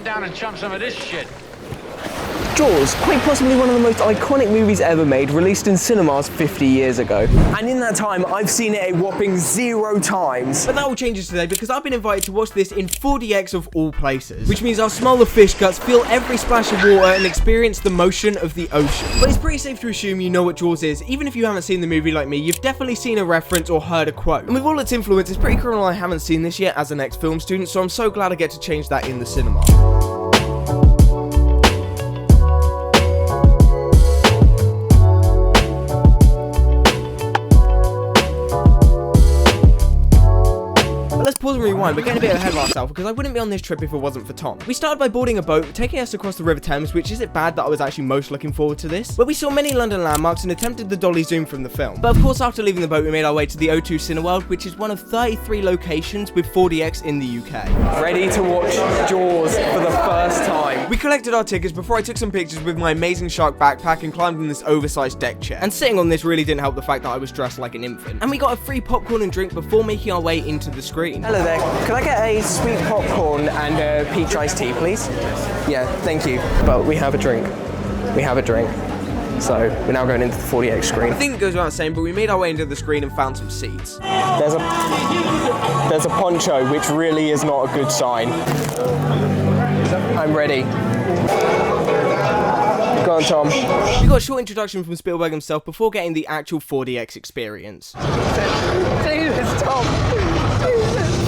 Down and chump some of this shit. Jaws, quite possibly one of the most iconic movies ever made, released in cinemas 50 years ago. And in that time, I've seen it a whopping 0 times. But that all changes today because I've been invited to watch this in 4DX of all places. Which means I'll smell the fish guts, feel every splash of water, and experience the motion of the ocean. But it's pretty safe to assume you know what Jaws is. Even if you haven't seen the movie like me, you've definitely seen a reference or heard a quote. And with all its influence, it's pretty criminal I haven't seen this yet as an ex-film student, so I'm so glad I get to change that in the cinema. Pause and rewind, we're getting a bit ahead of ourselves because I wouldn't be on this trip if it wasn't for Tom. We started by boarding a boat, taking us across the River Thames, which isn't bad that I was actually most looking forward to this, where we saw many London landmarks and attempted the dolly zoom from the film. But of course, after leaving the boat, we made our way to the O2 Cineworld, which is one of 33 locations with 4DX in the UK. Ready to watch Jaws for the first time. We collected our tickets before I took some pictures with my amazing shark backpack and climbed on this oversized deck chair. And sitting on this really didn't help the fact that I was dressed like an infant. And we got a free popcorn and drink before making our way into the screen. Hello there, can I get a sweet popcorn and a peach iced tea, please? Yeah, thank you. But we have a drink. We have a drink. So we're now going into the 4DX screen. I think it goes without saying, but we made our way into the screen and found some seats. There's a poncho, which really is not a good sign. I'm ready. Go on, Tom. We got a short introduction from Spielberg himself before getting the actual 4DX experience. Jesus, Tom. Jesus.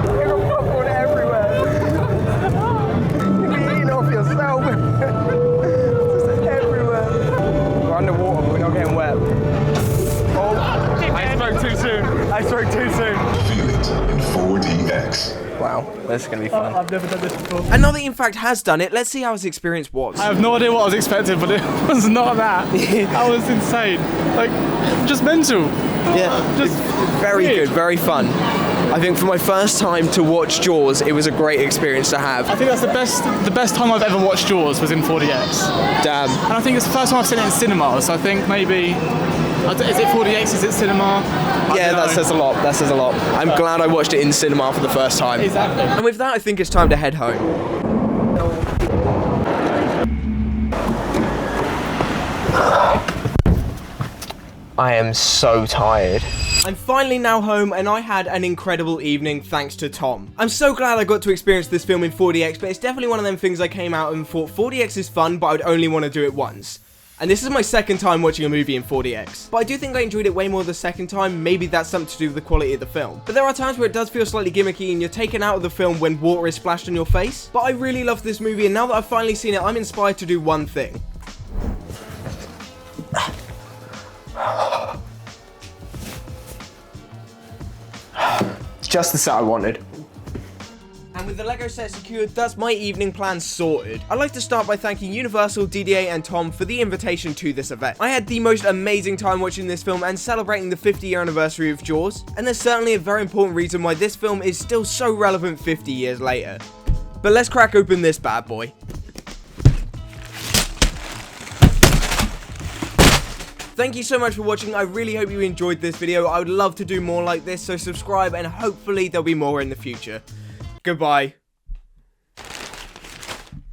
You've got popcorn everywhere. You're eating off yourself. It's everywhere. We're underwater, but we're not getting wet. Oh, I spoke too soon. I spoke too soon. Feel it in 4DX. Wow, this is going to be fun. I've never done this before. And now that he in fact has done it, let's see how his experience was. I have no idea what I was expecting, but it was not that. That was insane. Like, just mental. Yeah, Just very weird. good, very fun. I think for my first time to watch Jaws, it was a great experience to have. I think that's the best time I've ever watched Jaws was in 4DX. Damn. And I think it's the first time I've seen it in cinema, so I think maybe, is it 4DX, is it cinema? Yeah, that says a lot, that says a lot. I'm glad I watched it in cinema for the first time. Exactly. And with that, I think it's time to head home. I am so tired. I'm finally now home and I had an incredible evening thanks to Tom. I'm so glad I got to experience this film in 4DX, but it's definitely one of them things I came out and thought 4DX is fun, but I'd only want to do it once. And this is my second time watching a movie in 4DX. But I do think I enjoyed it way more the second time. Maybe that's something to do with the quality of the film. But there are times where it does feel slightly gimmicky and you're taken out of the film when water is splashed on your face. But I really love this movie, and now that I've finally seen it, I'm inspired to do one thing. It's just the set I wanted. And with the Lego set secured, that's my evening plans sorted. I'd like to start by thanking Universal, DDA and Tom for the invitation to this event. I had the most amazing time watching this film and celebrating the 50-year anniversary of Jaws, and there's certainly a very important reason why this film is still so relevant 50 years later. But let's crack open this bad boy. Thank you so much for watching. I really hope you enjoyed this video. I would love to do more like this, so subscribe and hopefully there'll be more in the future. Goodbye.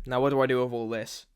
Now what do I do with all this?